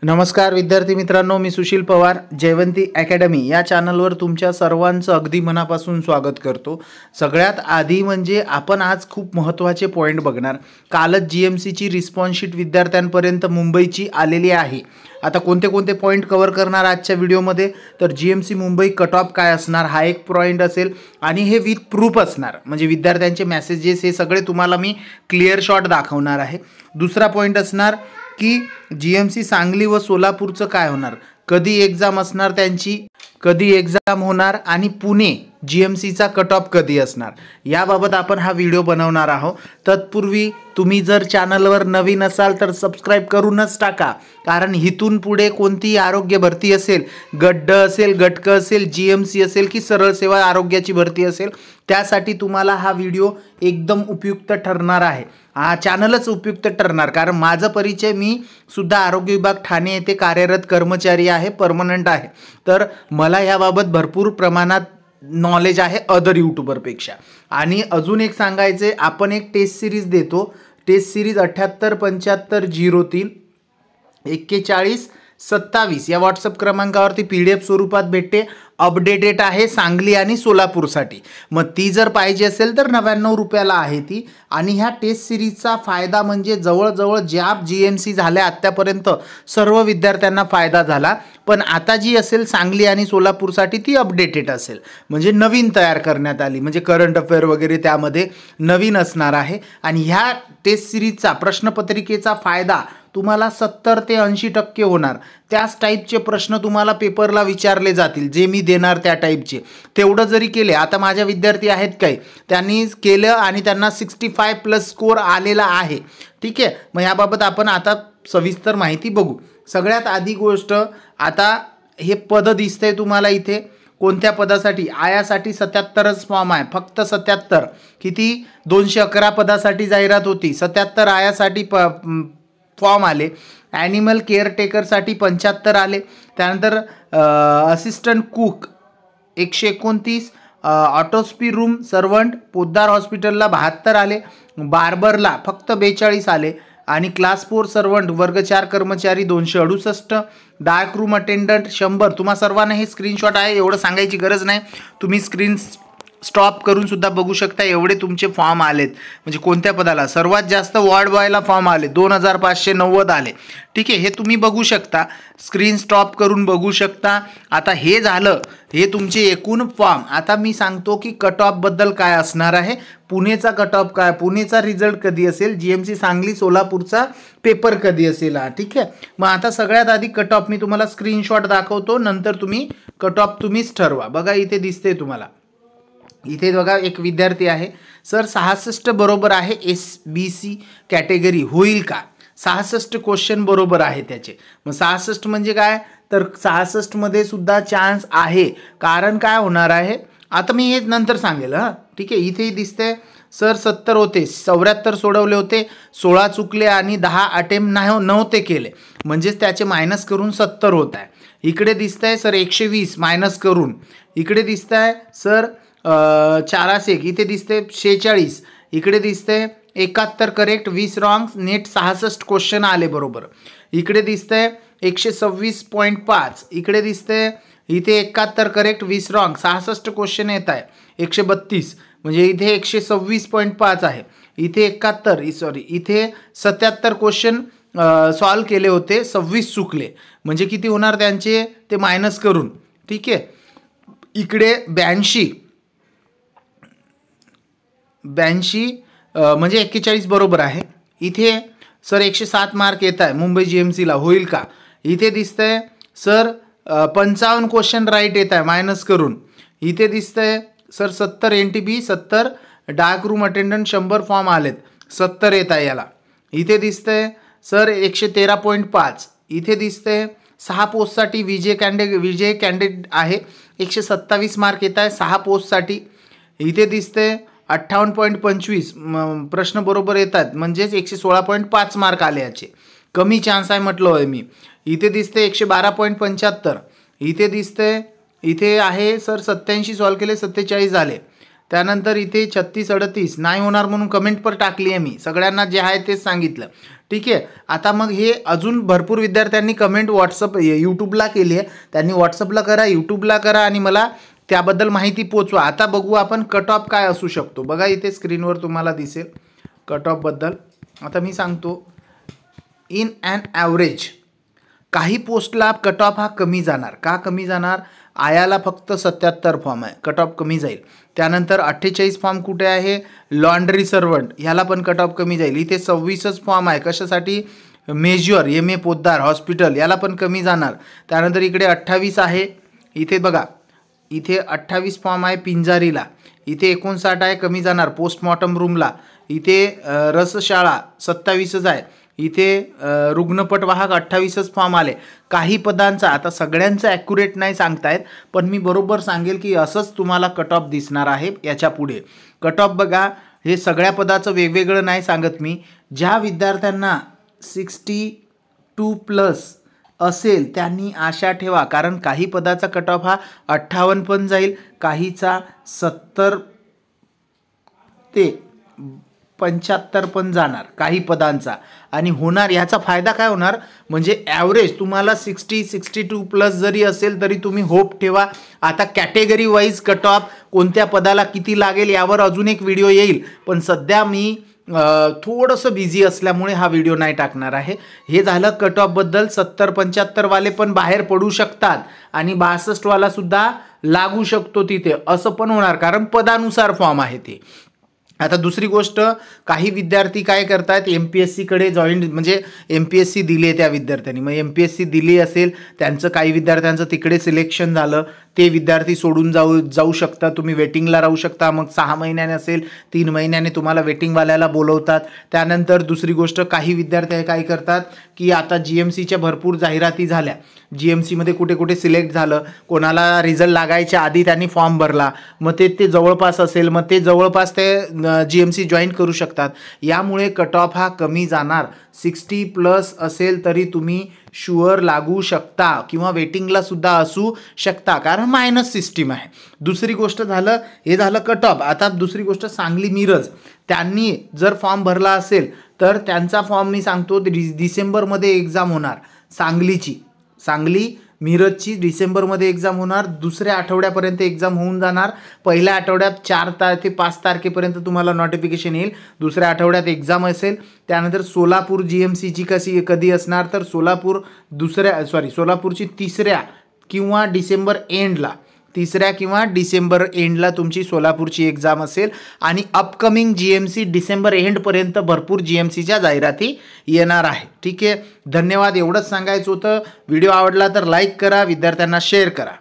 नमस्कार विद्यार्थी मित्रांनो, मी सुशील पवार जयवंती अकॅडमी या चॅनलवर तुमच्या सर्वांचं अगदी मनापासून स्वागत करतो। सगळ्यात आधी म्हणजे आपण आज खूप महत्त्वाचे पॉईंट बघणार। कालच जीएमसीची रिस्पॉन्स शीट विद्यार्थ्यांपर्यंत मुंबईची आलेली आहे। आता कोणते कोणते पॉईंट कव्हर करणार आजच्या व्हिडिओमध्ये, तर जीएमसी मुंबई कट ऑफ काय असणार हा एक पॉईंट असेल आणि हे विथ प्रूफ असणार, म्हणजे विद्यार्थ्यांचे मेसेजेस हे सगळे तुम्हाला मी क्लिअर शॉट दाखवणार आहे। दुसरा पॉईंट असणार की जीएमसी सांगली व सोलापूरचं काय होणार, कधी एग्जाम असणार त्यांची, कधी एग्जाम होणार आणि पुणे जीएमसीचा कट ऑफ कधी असणार याबाबत आपण हा व्हिडिओ बनवणार आहोत। तत्पूर्वी तुम्ही जर चॅनलवर नवीन असाल तर सबस्क्राइब करूनच टाका, कारण इथून पुढे कोणती आरोग्य भरती असेल, गड्ड असेल, गटक असेल, जीएमसी असेल की सरळ सेवा आरोग्याची भरती असेल, त्यासाठी तुम्हाला हा व्हिडिओ एकदम उपयुक्त ठरणार आहे। हा चॅनलच उपयुक्त ठरणार, कारण माझा परिचय, मी सुद्धा आरोग्य विभाग ठाणे येथे कार्यरत कर्मचारी आहे, परमनंट आहे, तर मला याबाबत भरपूर प्रमाणात नॉलेज आहे अदर यूट्यूबरपेक्षा। आणि अजून एक सांगायचे, आपण एक टेस्ट सिरीज देतो, टेस्ट सिरीज 78 75 03 41 27 या व्हॉट्सअप क्रमांकावरती PDF स्वरूपात भेटते। अपडेटेड आहे सांगली आणि सोलापूरसाठी, मग ती जर पाहिजे असेल तर 99 रुपयाला आहे ती। आणि ह्या टेस्ट सिरीजचा फायदा म्हणजे जवळजवळ ज्या जीएमसी झाल्या आत्तापर्यंत सर्व विद्यार्थ्यांना फायदा झाला, पण आता जी असेल सांगली आणि सोलापूरसाठी ती अपडेटेड असेल, म्हणजे नवीन तयार करण्यात आली, म्हणजे करंट अफेअर वगैरे त्यामध्ये नवीन असणार आहे। आणि ह्या टेस्ट सिरीजचा प्रश्नपत्रिकेचा फायदा तुम्हाला 70 ते 80% होणार। त्याच टाईपचे प्रश्न तुम्हाला पेपरला विचारले जातील, जे मी देणार त्या टाईपचे। तेवढं जरी केले, आता माझ्या विद्यार्थी आहेत काही, त्यांनी केलं आणि त्यांना 65+ स्कोर आलेला आहे, ठीक आहे। मग याबाबत आपण आता सविस्तर माहिती बघू। सगळ्यात आधी गोष्ट, आता हे पद दिसतंय तुम्हाला इथे, कोणत्या पदासाठी, आयासाठी 77च फॉर्म आहे, फक्त 77। किती, 211 पदासाठी जाहिरात होती, 77 आयासाठी फॉर्म आले। ॲनिमल केअरटेकरसाठी 75 आले। त्यानंतर असिस्टंट कुक 129, ऑटोस्पी रूम सर्वंट पोद्दार हॉस्पिटलला 72 आले, बार्बरला फक्त 42 आले, आणि क्लास 4 सर्वंट वर्ग 4 कर्मचारी 268, डार्क रूम अटेंडंट 100। तुम्हा सर्वांना हे स्क्रीनशॉट आहे, एवढं सांगायची गरज नाही, तुम्ही स्क्रीन स्टॉप करून सुद्धा बघू शकता, एवढे तुमचे फॉर्म आलेत। म्हणजे कोणत्या पदाला, सर्वात जास्त वॉर्ड बॉयला फॉर्म आले 2590 आले, ठीक आहे, हे तुम्ही बघू शकता, स्क्रीन स्टॉप करून बघू शकता। आता हे झालं, हे तुमचे एकूण फॉर्म। आता मी सांगतो की कट ऑफ बद्दल काय असणार आहे, पुणेचा कट ऑफ काय, पुणेचा रिझल्ट कधी असेल, जीएमसी सांगली सोलापूरचा पेपर कधी असेल, ठीक आहे। मग आता सगळ्यात आधी कट ऑफ मी तुम्हाला स्क्रीनशॉट दाखवतो, नंतर तुम्ही कट ऑफ तुम्हीच ठरवा। बघा इथे दिसते तुम्हाला, इथे बघा एक विद्यार्थी आहे, सर 66 बरोबर आहे, SBC कॅटेगरी होईल का, 66 क्वेश्चन बरोबर आहे त्याचे। मग 66 म्हणजे काय, तर 66 मध्ये सुद्धा चान्स आहे, कारण काय होणार आहे आता मी हे नंतर सांगेल, हां ठीक आहे। इथे दिसते सर 70 होते, 74 सोडवले होते, 16 चुकले आणि 10 अटेम्प्ट नव्हते केले, म्हणजेच त्याचे मायनस करून 70 होत आहे। इकडे दिसतंय सर 120 मायनस करून, इकडे दिसतंय सर 4 इथे दिसते 46, इकडे दिसते 71 करेक्ट 20 रॉंग, नेट 66 क्वेश्चन आले बरोबर। इकडे दिसते 126.5, इकडे दिसते इथे 71 करेक्ट 20 रॉंग, 66 क्वेश्चन येत आहे, 132 म्हणजे इथे 126.5 आहे, इथे 71 इथे 77 क्वेश्चन सॉल्व केले होते, 26 चुकले, म्हणजे किती होणार त्यांचे ते मायनस करून, ठीक आहे। इकडे 82 म्हणजे 41 बरोबर आहे। इथे सर 107 मार्क येत आहे मुंबई जीएमसीला, होईल का। इथे दिसतंय सर 55 क्वेश्चन राईट येत आहे मायनस करून, इथे दिसतंय sir 70 NTB 70, dark room attendant 100 form आलेत, 70 येत आहे याला। इथे दिसतंय सर 113.5, इथे दिसतंय 6 पोस्टसाठी विजय कॅन्डिडेट आहे, 127 मार्क येत आहे 6 पोस्टसाठी। इथे दिसतंय 58.25 प्रश्न बरोबर येतात, म्हणजेच 116.5 मार्क आले याचे, कमी चान्स आहे म्हटलं आहे मी। इथे दिसते 112.75, इथे दिसते इथे आहे सर 87 सॉल्व केले 47 झाले। त्यानंतर इथे 36 38 नाही होणार म्हणून कमेंट पर टाकली आहे मी, सगळ्यांना जे आहे तेच सांगितलं, ठीक आहे. आता मग हे अजून भरपूर विद्यार्थ्यांनी कमेंट व्हॉट्सअप यूट्यूबला केली आहे, त्यांनी व्हॉट्सअपला करा, यूट्यूबला करा आणि मला त्याबद्दल माहिती पोचवा. आता बघू आपण कट ऑफ काय असू शकतो. बघा इथे स्क्रीनवर तुम्हाला दिसेल कट ऑफबद्दल. आता मी सांगतो, इन ॲन ॲव्हरेज काही पोस्टला कट ऑफ हा कमी जाणार. का कमी जाणार? आयाला फक्त 77 फॉर्म आहे, कट ऑफ कमी जाईल. त्यानंतर 48 फॉर्म कुठे आहे? लॉन्ड्री सर्वंट, ह्याला पण कट ऑफ कमी जाईल. इथे 26च फॉर्म आहे. कशासाठी? मेजर MA पोद्दार हॉस्पिटल, याला पण कमी जाणार. त्यानंतर इकडे 28 आहे. इथे बघा, इथे 28 फॉर्म आहे पिंजारीला. इथे 59 आहे, कमी जाणार. पोस्टमॉर्टम रूमला इथे रसशाळा 27च आहे. इथे रुग्णपट वाहक 28च फॉर्म आले. काही पदांचा, आता सगळ्यांचं ॲक्युरेट नाही सांगतायत, पण मी बरोबर सांगेल की असंच तुम्हाला कट ऑफ दिसणार आहे याच्या पुढे. कट ऑफ बघा, हे सगळ्या पदाचं वेगवेगळं नाही सांगत मी. ज्या विद्यार्थ्यांना 62+ असेल त्यांनी आशा ठेवा, कारण काही पदाचा कट ऑफ हा 58 पण जाईल, काहीचा 70 ते 75 पण जाणार काही पदांचा. आणि होणार, ह्याचा फायदा काय होणार म्हणजे ॲव्हरेज तुम्हाला 62+ जरी असेल तरी तुम्ही होप ठेवा. आता कॅटेगरी वाईज कट ऑफ कोणत्या पदाला किती लागेल यावर अजून एक व्हिडिओ येईल, पण सध्या मी थोडंसं बिझी असल्यामुळे हा व्हिडिओ नाही टाकणार आहे. हे झालं कट ऑफबद्दल. 70-75 वाले पण बाहेर पडू शकतात आणि 62 वाला सुद्धा लागू शकतो तिथे, असं पण होणार, कारण पदानुसार फॉर्म आहे ते. आता दुसरी गोष्ट, काही विद्यार्थी काय करतात, MPSCकडे जॉईन म्हणजे MPSC दिली आहे त्या विद्यार्थ्यांनी. मग MPSC दिली असेल, त्यांचं काही विद्यार्थ्यांचं तिकडे सिलेक्शन झालं, ते विद्यार्थी सोडून जाऊ शकता. तुम्ही वेटिंगला राहू शकता. मग 6 महिन्याने असेल, 3 महिन्याने तुम्हाला वेटिंगवाल्याला बोलवतात. त्यानंतर दुसरी गोष्ट, काही विद्यार्थी काय करतात की आता GMCच्या भरपूर जाहिराती झाल्या, GMCमध्ये कुठे कुठे सिलेक्ट झालं, कोणाला रिझल्ट लागायच्या आधी त्यांनी फॉर्म भरला, मग ते जवळपास असेल, मग ते जवळपास ते GMC जॉईन करू शकतात. यामुळे कट ऑफ हा कमी जाणार. 60+ असेल तरी तुम्ही शुअर लागू शकता किंवा वेटिंगला सुद्धा असू शकता, कारण मायनस सिस्टीम आहे. दुसरी गोष्ट झालं, हे झालं कट ऑफ. आता दुसरी गोष्ट, सांगली मिरज, त्यांनी जर फॉर्म भरला असेल तर त्यांचा फॉर्म मी सांगतो डिसेंबरमध्ये एक्झाम होणार. सांगली मिरजची डिसेंबरमध्ये एक्झाम होणार. दुसऱ्या आठवड्यापर्यंत एक्झाम होऊन जाणार. पहिल्या आठवड्यात 4 ते 5 तारखेपर्यंत तुम्हाला नोटिफिकेशन येईल. दुसऱ्या आठवड्यात एक्झाम असेल. त्यानंतर सोलापूर GMCची कधी असणार तर सोलापूरची 3 किंवा डिसेंबर एंडला तुमची सोलापूरची एक्झाम असेल. आणि अपकमिंग GMC डिसेंबर एंडपर्यंत भरपूर GMCच्या जाहिराती येणार आहे. ठीक आहे, धन्यवाद. एवढंच सांगायचं होतं. व्हिडिओ आवडला तर लाईक करा, विद्यार्थ्यांना शेअर करा.